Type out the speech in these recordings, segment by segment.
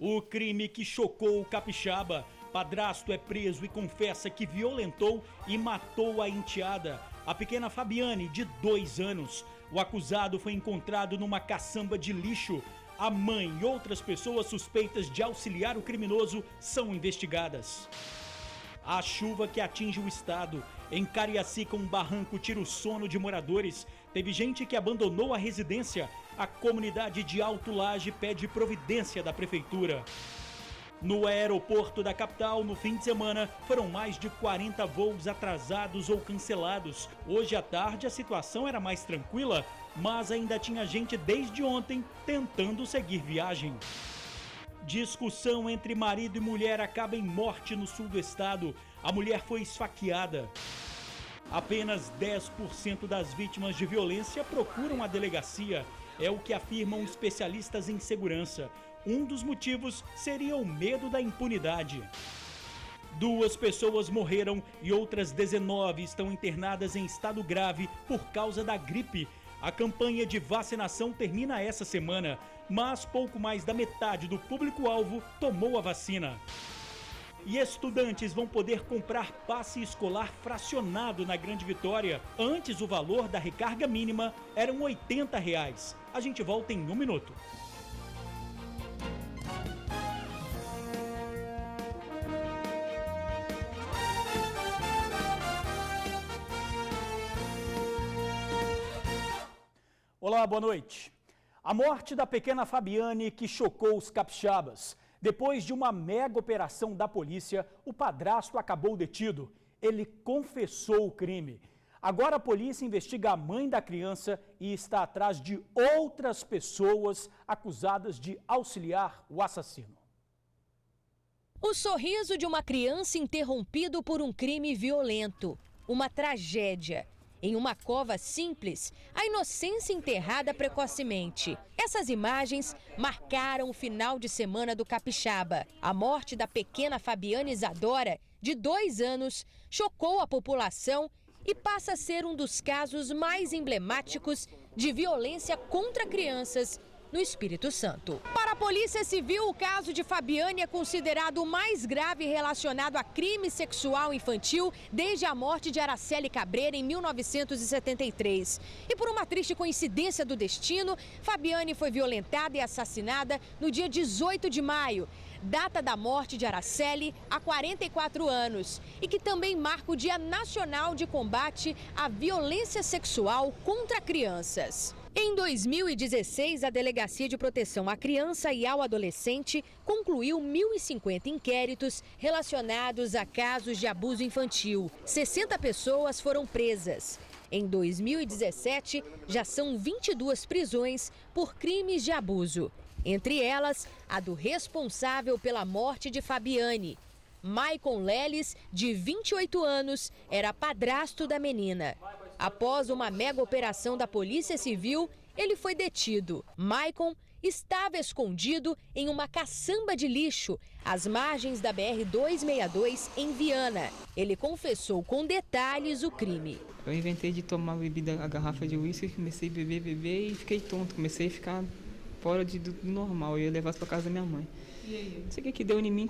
O crime que chocou o capixaba. Padrasto é preso e confessa que violentou e matou a enteada, a pequena Fabiane, de 2 anos. O acusado foi encontrado numa caçamba de lixo. A mãe e outras pessoas suspeitas de auxiliar o criminoso são investigadas. A chuva que atinge o estado. Em Cariacica, um barranco tira o sono de moradores. Teve gente que abandonou a residência. A comunidade de Alto Laje pede providência da prefeitura. No aeroporto da capital, no fim de semana, foram mais de 40 voos atrasados ou cancelados. Hoje à tarde a situação era mais tranquila, mas ainda tinha gente desde ontem tentando seguir viagem. Discussão entre marido e mulher acaba em morte no sul do estado. A mulher foi esfaqueada. Apenas 10% das vítimas de violência procuram a delegacia. É o que afirmam especialistas em segurança. Um dos motivos seria o medo da impunidade. 2 pessoas morreram e outras 19 estão internadas em estado grave por causa da gripe. A campanha de vacinação termina essa semana, mas pouco mais da metade do público-alvo tomou a vacina. E estudantes vão poder comprar passe escolar fracionado na Grande Vitória. Antes, o valor da recarga mínima eram R$ 80. A gente volta em 1 minuto. Olá, boa noite. A morte da pequena Fabiane que chocou os capixabas. Depois de uma mega operação da polícia, o padrasto acabou detido. Ele confessou o crime. Agora a polícia investiga a mãe da criança e está atrás de outras pessoas acusadas de auxiliar o assassino. O sorriso de uma criança interrompido por um crime violento. Uma tragédia. Em uma cova simples, a inocência enterrada precocemente. Essas imagens marcaram o final de semana do capixaba. A morte da pequena Fabiane Isadora, de 2 anos, chocou a população e passa a ser um dos casos mais emblemáticos de violência contra crianças no Espírito Santo. Para a Polícia Civil, o caso de Fabiane é considerado o mais grave relacionado a crime sexual infantil desde a morte de Araceli Cabreira em 1973. E por uma triste coincidência do destino, Fabiane foi violentada e assassinada no dia 18 de maio, data da morte de Araceli há 44 anos, e que também marca o Dia Nacional de Combate à Violência Sexual contra Crianças. Em 2016, a Delegacia de Proteção à Criança e ao Adolescente concluiu 1.050 inquéritos relacionados a casos de abuso infantil. 60 pessoas foram presas. Em 2017, já são 22 prisões por crimes de abuso. Entre elas, a do responsável pela morte de Fabiane. Maicon Leles, de 28 anos, era padrasto da menina. Após uma mega operação da Polícia Civil, ele foi detido. Maicon estava escondido em uma caçamba de lixo, às margens da BR-262, em Viana. Ele confessou com detalhes o crime. Eu inventei de tomar a garrafa de uísque, comecei a beber e fiquei tonto. Comecei a ficar fora do normal, eu ia levar para casa da minha mãe. E aí? Não sei o que deu em mim,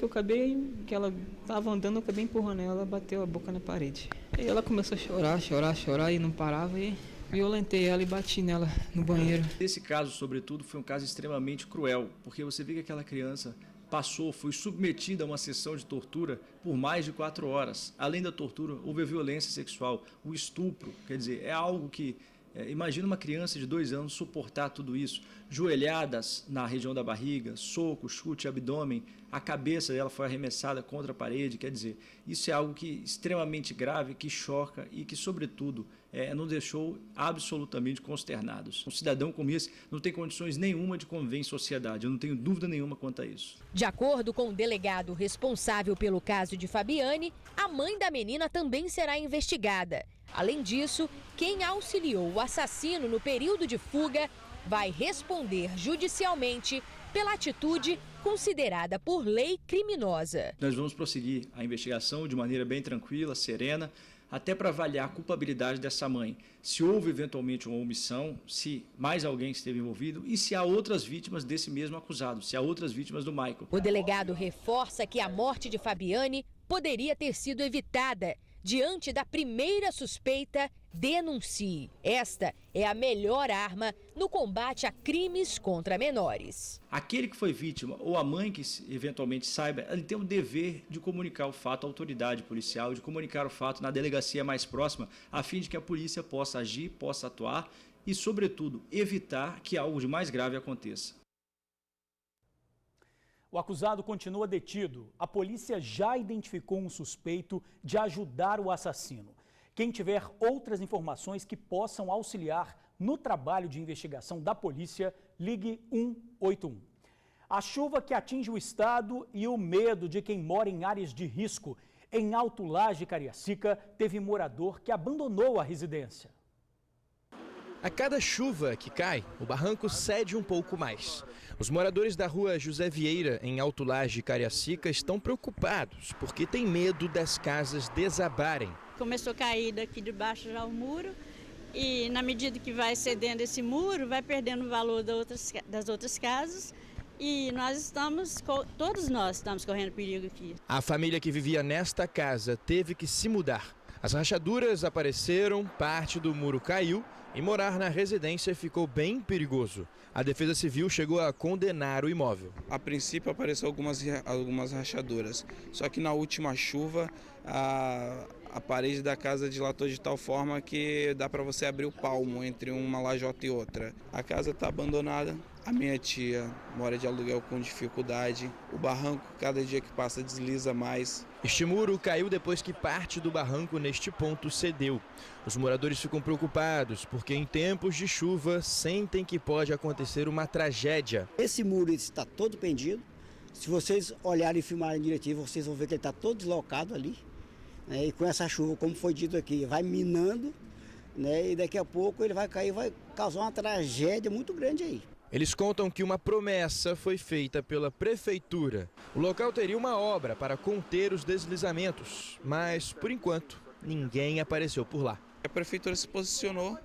que ela estava andando, eu acabei empurrando ela, bateu a boca na parede. Aí ela começou a chorar e não parava e violentei ela e bati nela no banheiro. Esse caso, sobretudo, foi um caso extremamente cruel, porque você vê que aquela criança foi submetida a uma sessão de tortura por mais de 4 horas. Além da tortura, houve a violência sexual, o estupro, quer dizer, é algo que... imagina uma criança de 2 anos suportar tudo isso, joelhadas na região da barriga, soco, chute, abdômen, a cabeça dela foi arremessada contra a parede, quer dizer, isso é algo que extremamente grave, que choca e que, sobretudo, nos deixou absolutamente consternados. Um cidadão como esse não tem condições nenhuma de conviver em sociedade, eu não tenho dúvida nenhuma quanto a isso. De acordo com o delegado responsável pelo caso de Fabiane, a mãe da menina também será investigada. Além disso, quem auxiliou o assassino no período de fuga vai responder judicialmente pela atitude considerada por lei criminosa. Nós vamos prosseguir a investigação de maneira bem tranquila, serena, até para avaliar a culpabilidade dessa mãe, se houve eventualmente uma omissão, se mais alguém esteve envolvido e se há outras vítimas desse mesmo acusado, se há outras vítimas do Michael. O delegado reforça que a morte de Fabiane poderia ter sido evitada. Diante da primeira suspeita, denuncie. Esta é a melhor arma no combate a crimes contra menores. Aquele que foi vítima ou a mãe que eventualmente saiba, ele tem o dever de comunicar o fato à autoridade policial, de comunicar o fato na delegacia mais próxima, a fim de que a polícia possa agir, possa atuar e, sobretudo, evitar que algo de mais grave aconteça. O acusado continua detido. A polícia já identificou um suspeito de ajudar o assassino. Quem tiver outras informações que possam auxiliar no trabalho de investigação da polícia, ligue 181. A chuva que atinge o estado e o medo de quem mora em áreas de risco. Em Alto Laje, Cariacica, teve morador que abandonou a residência. A cada chuva que cai, o barranco cede um pouco mais. Os moradores da rua José Vieira, em Alto Laje, Cariacica, estão preocupados porque têm medo das casas desabarem. Começou a cair daqui de baixo já o muro e na medida que vai cedendo esse muro, vai perdendo o valor das outras casas e todos nós estamos correndo perigo aqui. A família que vivia nesta casa teve que se mudar. As rachaduras apareceram, parte do muro caiu e morar na residência ficou bem perigoso. A Defesa Civil chegou a condenar o imóvel. A princípio apareceu algumas rachaduras, só que na última chuva a parede da casa dilatou de tal forma que dá para você abrir o palmo entre uma lajota e outra. A casa está abandonada. A minha tia mora de aluguel com dificuldade. O barranco, cada dia que passa, desliza mais. Este muro caiu depois que parte do barranco neste ponto cedeu. Os moradores ficam preocupados porque em tempos de chuva sentem que pode acontecer uma tragédia. Esse muro está todo pendido. Se vocês olharem e filmarem direitinho, vocês vão ver que ele está todo deslocado ali. E com essa chuva, como foi dito aqui, vai minando, né? E daqui a pouco ele vai cair, vai causar uma tragédia muito grande aí. Eles contam que uma promessa foi feita pela prefeitura. O local teria uma obra para conter os deslizamentos, mas, por enquanto, ninguém apareceu por lá. A prefeitura se posicionou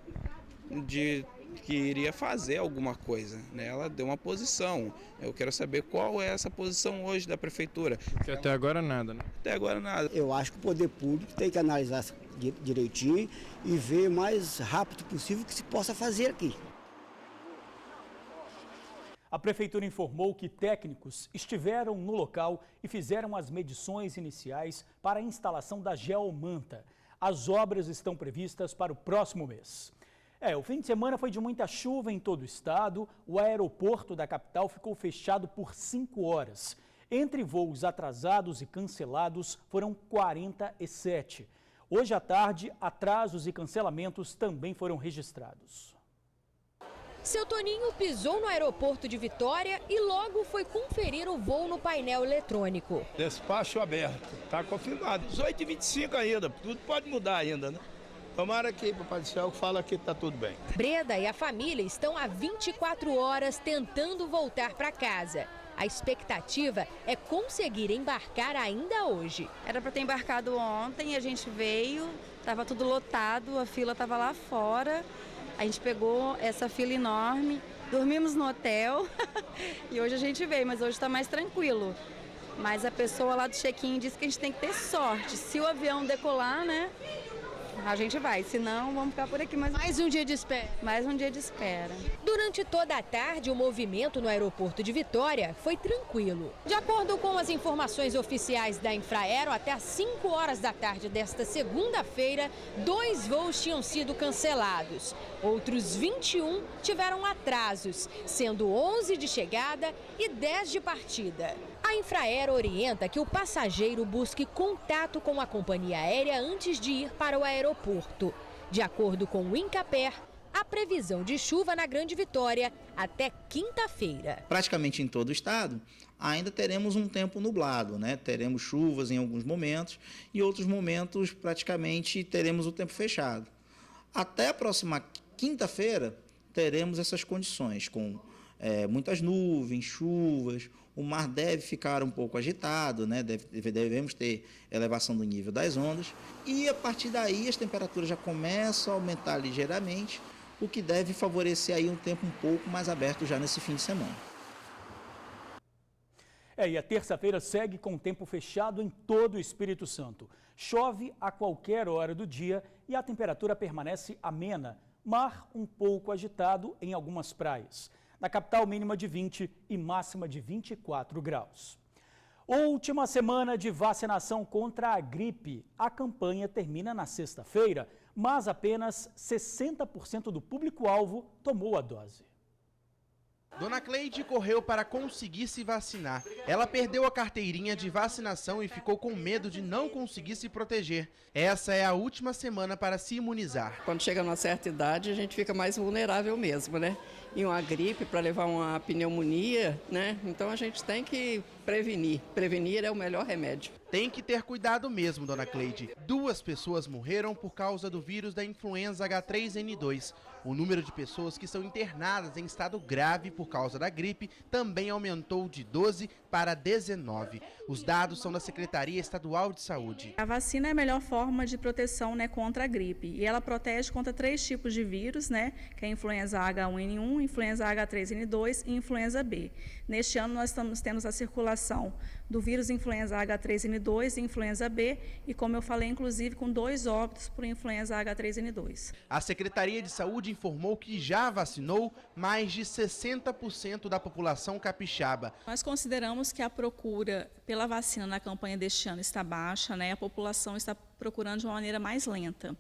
de que iria fazer alguma coisa, né? Ela deu uma posição. Eu quero saber qual é essa posição hoje da prefeitura. Que até agora nada, né? Até agora nada. Eu acho que o poder público tem que analisar direitinho e ver o mais rápido possível o que se possa fazer aqui. A prefeitura informou que técnicos estiveram no local e fizeram as medições iniciais para a instalação da geomanta. As obras estão previstas para o próximo mês. O fim de semana foi de muita chuva em todo o estado. O aeroporto da capital ficou fechado por 5 horas. Entre voos atrasados e cancelados, foram 47. Hoje à tarde, atrasos e cancelamentos também foram registrados. Seu Toninho pisou no aeroporto de Vitória e logo foi conferir o voo no painel eletrônico. Despacho aberto, está confirmado. 18h25 ainda, tudo pode mudar ainda, né? Tomara que o Papai do Céu fala que está tudo bem. Breda e a família estão há 24 horas tentando voltar para casa. A expectativa é conseguir embarcar ainda hoje. Era para ter embarcado ontem, a gente veio, estava tudo lotado, a fila estava lá fora. A gente pegou essa fila enorme, dormimos no hotel e hoje a gente veio, mas hoje está mais tranquilo. Mas a pessoa lá do check-in disse que a gente tem que ter sorte. Se o avião decolar, né, a gente vai. Se não, vamos ficar por aqui. Mais um dia de espera. Mais um dia de espera. Durante toda a tarde, o movimento no aeroporto de Vitória foi tranquilo. De acordo com as informações oficiais da Infraero, até às 5 horas da tarde desta segunda-feira, 2 voos tinham sido cancelados. Outros 21 tiveram atrasos, sendo 11 de chegada e 10 de partida. A Infraero orienta que o passageiro busque contato com a companhia aérea antes de ir para o aeroporto. De acordo com o Incaper, a previsão de chuva na Grande Vitória até quinta-feira. Praticamente em todo o estado, ainda teremos um tempo nublado, né? Teremos chuvas em alguns momentos e outros momentos praticamente teremos o tempo fechado. Até a próxima quinta-feira teremos essas condições com muitas nuvens, chuvas, o mar deve ficar um pouco agitado, né? Devemos ter elevação do nível das ondas, e a partir daí as temperaturas já começam a aumentar ligeiramente, o que deve favorecer aí um tempo um pouco mais aberto já nesse fim de semana. E a terça-feira segue com tempo fechado em todo o Espírito Santo. Chove a qualquer hora do dia e a temperatura permanece amena, mar um pouco agitado em algumas praias. Na capital, mínima de 20 e máxima de 24 graus. Última semana de vacinação contra a gripe. A campanha termina na sexta-feira, mas apenas 60% do público-alvo tomou a dose. Dona Cleide correu para conseguir se vacinar. Ela perdeu a carteirinha de vacinação e ficou com medo de não conseguir se proteger. Essa é a última semana para se imunizar. Quando chega numa certa idade, a gente fica mais vulnerável mesmo, né? E uma gripe para levar uma pneumonia, né? Então a gente tem que prevenir. Prevenir é o melhor remédio. Tem que ter cuidado mesmo, Dona Cleide. 2 pessoas morreram por causa do vírus da influenza H3N2. O número de pessoas que são internadas em estado grave por causa da gripe também aumentou de 12 para 19. Os dados são da Secretaria Estadual de Saúde. A vacina é a melhor forma de proteção, né, contra a gripe. E ela protege contra 3 tipos de vírus, né, que é a influenza H1N1, influenza H3N2 e influenza B. Neste ano nós estamos tendo a circulação do vírus influenza H3N2 e influenza B, e como eu falei, inclusive com 2 óbitos por influenza H3N2. A Secretaria de Saúde informou que já vacinou mais de 60% da população capixaba. Nós consideramos que a procura pela vacina na campanha deste ano está baixa, né? A população está procurando de uma maneira mais lenta.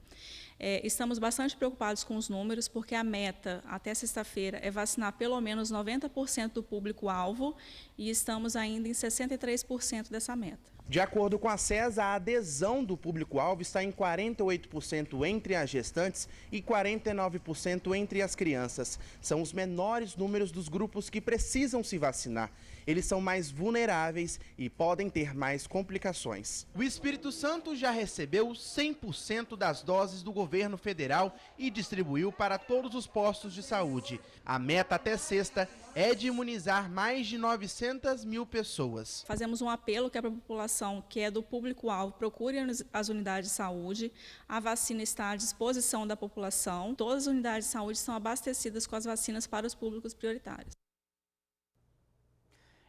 Estamos bastante preocupados com os números, porque a meta até sexta-feira é vacinar pelo menos 90% do público-alvo e estamos ainda em 63% dessa meta. De acordo com a CESA, a adesão do público-alvo está em 48% entre as gestantes e 49% entre as crianças. São os menores números dos grupos que precisam se vacinar. Eles são mais vulneráveis e podem ter mais complicações. O Espírito Santo já recebeu 100% das doses do governo federal e distribuiu para todos os postos de saúde. A meta até sexta é de imunizar mais de 900 mil pessoas. Fazemos um apelo que é para a população, que é do público-alvo, procure as unidades de saúde. A vacina está à disposição da população. Todas as unidades de saúde são abastecidas com as vacinas para os públicos prioritários.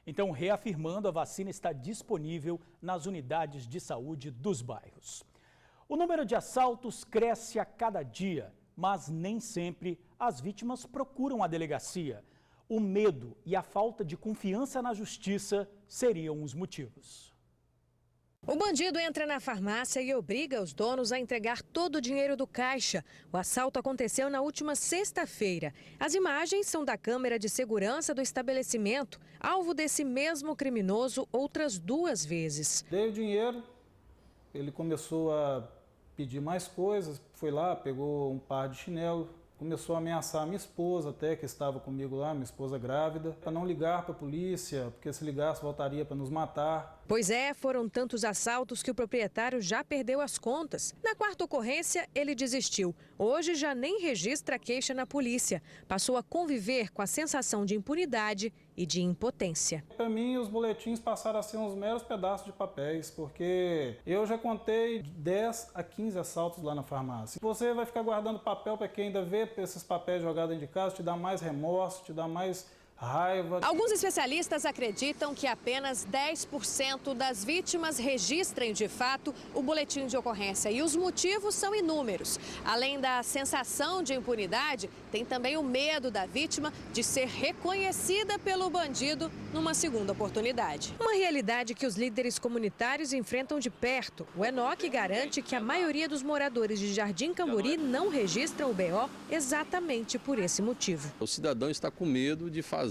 Então, reafirmando, a vacina está disponível nas unidades de saúde dos bairros. O número de assaltos cresce a cada dia, mas nem sempre as vítimas procuram a delegacia. O medo e a falta de confiança na justiça seriam os motivos. O bandido entra na farmácia e obriga os donos a entregar todo o dinheiro do caixa. O assalto aconteceu na última sexta-feira. As imagens são da câmera de segurança do estabelecimento, alvo desse mesmo criminoso outras 2 vezes. Dei o dinheiro, ele começou a pedir mais coisas, foi lá, pegou um par de chinelo, começou a ameaçar a minha esposa até, que estava comigo lá, minha esposa grávida, para não ligar para a polícia, porque se ligasse voltaria para nos matar. Pois é, foram tantos assaltos que o proprietário já perdeu as contas. Na 4ª ocorrência, ele desistiu. Hoje já nem registra a queixa na polícia. Passou a conviver com a sensação de impunidade e de impotência. Para mim, os boletins passaram a ser uns meros pedaços de papéis, porque eu já contei 10 a 15 assaltos lá na farmácia. Você vai ficar guardando papel para quem ainda vê esses papéis jogados dentro de casa, te dá mais remorso, te dá mais raiva. Alguns especialistas acreditam que apenas 10% das vítimas registrem de fato o boletim de ocorrência. E os motivos são inúmeros. Além da sensação de impunidade, tem também o medo da vítima de ser reconhecida pelo bandido numa segunda oportunidade. Uma realidade que os líderes comunitários enfrentam de perto. O Enoque garante que a maioria dos moradores de Jardim Camburi não registram o BO exatamente por esse motivo. O cidadão está com medo de fazer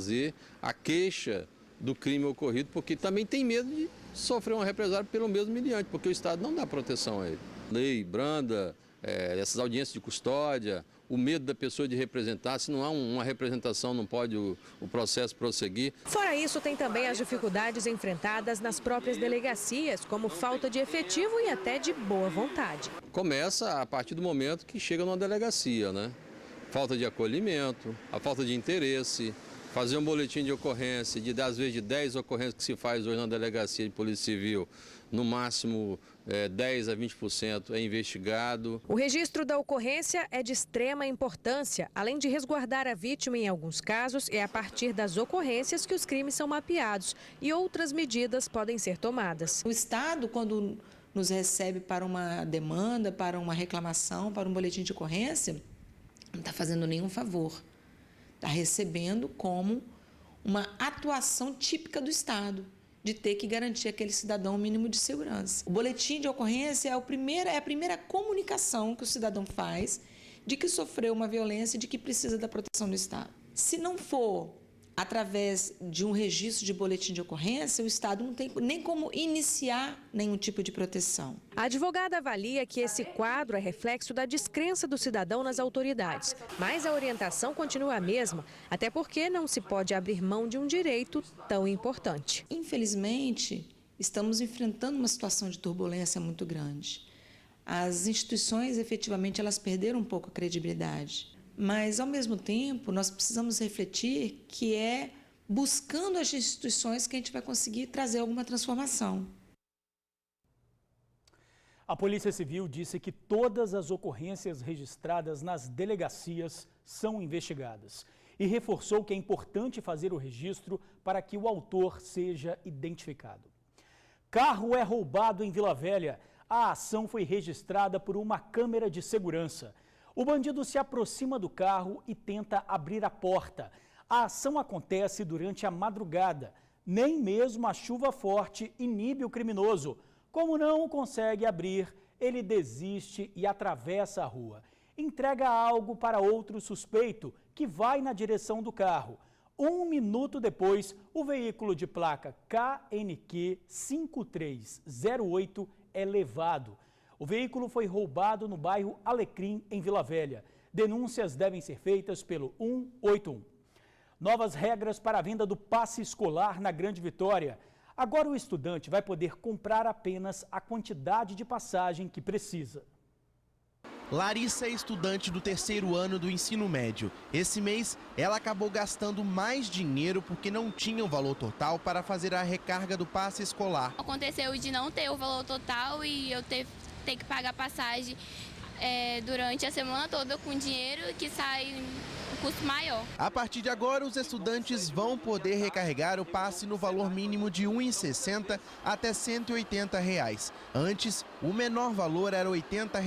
a queixa do crime ocorrido, porque também tem medo de sofrer uma represália pelo mesmo meliante, porque o Estado não dá proteção a ele. Lei branda, essas audiências de custódia, o medo da pessoa de representar, se não há uma representação não pode o processo prosseguir. Fora isso, tem também as dificuldades enfrentadas nas próprias delegacias, como falta de efetivo e até de boa vontade. Começa a partir do momento que chega numa delegacia, né? Falta de acolhimento, a falta de interesse, fazer um boletim de ocorrência, às vezes de 10 ocorrências que se faz hoje na delegacia de Polícia Civil, no máximo 10 a 20% é investigado. O registro da ocorrência é de extrema importância. Além de resguardar a vítima em alguns casos, é a partir das ocorrências que os crimes são mapeados e outras medidas podem ser tomadas. O Estado, quando nos recebe para uma demanda, para uma reclamação, para um boletim de ocorrência, não está fazendo nenhum favor. Está recebendo como uma atuação típica do Estado, de ter que garantir àquele cidadão um mínimo de segurança. O boletim de ocorrência é a primeira comunicação que o cidadão faz de que sofreu uma violência e de que precisa da proteção do Estado. Se não for através de um registro de boletim de ocorrência, o Estado não tem nem como iniciar nenhum tipo de proteção. A advogada avalia que esse quadro é reflexo da descrença do cidadão nas autoridades, mas a orientação continua a mesma, até porque não se pode abrir mão de um direito tão importante. Infelizmente, estamos enfrentando uma situação de turbulência muito grande. As instituições, efetivamente, elas perderam um pouco a credibilidade. Mas, ao mesmo tempo, nós precisamos refletir que é buscando as instituições que a gente vai conseguir trazer alguma transformação. A Polícia Civil disse que todas as ocorrências registradas nas delegacias são investigadas e reforçou que é importante fazer o registro para que o autor seja identificado. Carro é roubado em Vila Velha. A ação foi registrada por uma câmera de segurança. O bandido se aproxima do carro e tenta abrir a porta. A ação acontece durante a madrugada. Nem mesmo a chuva forte inibe o criminoso. Como não consegue abrir, ele desiste e atravessa a rua. Entrega algo para outro suspeito, que vai na direção do carro. 1 minuto depois, o veículo de placa KNQ 5308 é levado. O veículo foi roubado no bairro Alecrim, em Vila Velha. Denúncias devem ser feitas pelo 181. Novas regras para a venda do passe escolar na Grande Vitória. Agora o estudante vai poder comprar apenas a quantidade de passagem que precisa. Larissa é estudante do 3º ano do ensino médio. Esse mês, ela acabou gastando mais dinheiro porque não tinha o valor total para fazer a recarga do passe escolar. Aconteceu de não ter o valor total e eu ter que pagar passagem durante a semana toda com dinheiro que sai um custo maior. A partir de agora, os estudantes vão poder recarregar o passe no valor mínimo de R$ 1,60 até R$ 180. Antes, o menor valor era R$ 80.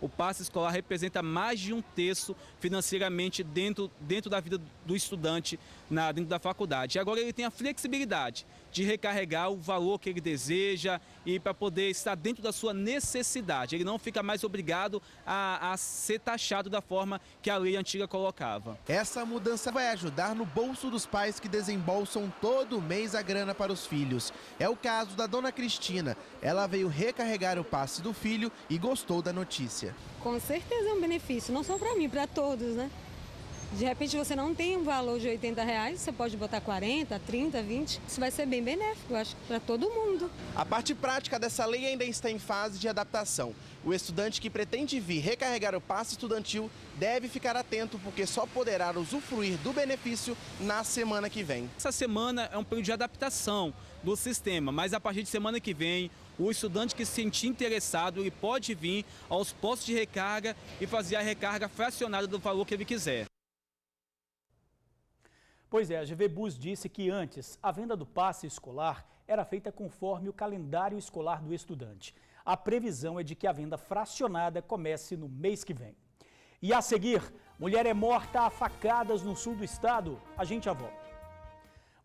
O passe escolar representa mais de um terço financeiramente dentro da vida do estudante dentro da faculdade. E agora ele tem a flexibilidade de recarregar o valor que ele deseja e para poder estar dentro da sua necessidade. Ele não fica mais obrigado a ser taxado da forma que a lei antiga colocava. Essa mudança vai ajudar no bolso dos pais que desembolsam todo mês a grana para os filhos. É o caso da dona Cristina. Ela veio recarregar o passe do filho e gostou da notícia. Com certeza é um benefício, não só para mim, para todos, né? De repente você não tem um valor de R$ 80, você pode botar 40, 30, 20. Isso vai ser bem benéfico, eu acho, para todo mundo. A parte prática dessa lei ainda está em fase de adaptação. O estudante que pretende vir recarregar o passe estudantil deve ficar atento, porque só poderá usufruir do benefício na semana que vem. Essa semana é um período de adaptação do sistema, mas a partir de semana que vem, o estudante que se sentir interessado, ele pode vir aos postos de recarga e fazer a recarga fracionada do valor que ele quiser. Pois é, a GV Bus disse que antes a venda do passe escolar era feita conforme o calendário escolar do estudante. A previsão é de que a venda fracionada comece no mês que vem. E a seguir, mulher é morta a facadas no sul do estado. A gente já volta.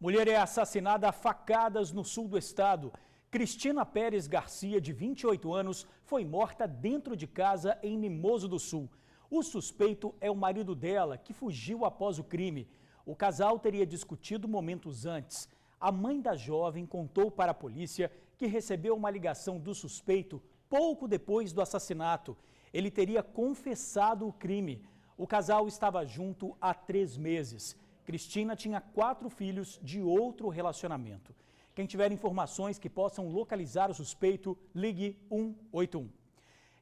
Mulher é assassinada a facadas no sul do estado. Cristina Pérez Garcia, de 28 anos, foi morta dentro de casa em Mimoso do Sul. O suspeito é o marido dela, que fugiu após o crime. O casal teria discutido momentos antes. A mãe da jovem contou para a polícia que recebeu uma ligação do suspeito pouco depois do assassinato. Ele teria confessado o crime. O casal estava junto há 3 meses. Cristina tinha 4 filhos de outro relacionamento. Quem tiver informações que possam localizar o suspeito, ligue 181.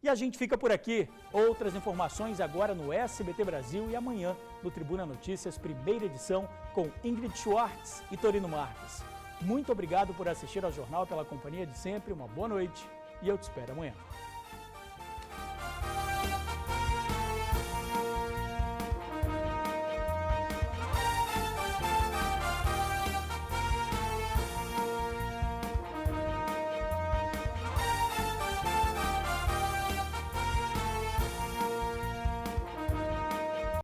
E a gente fica por aqui. Outras informações agora no SBT Brasil e amanhã no Tribuna Notícias, primeira edição, com Ingrid Schwartz e Torino Marques. Muito obrigado por assistir ao jornal, pela companhia de sempre, uma boa noite e eu te espero amanhã.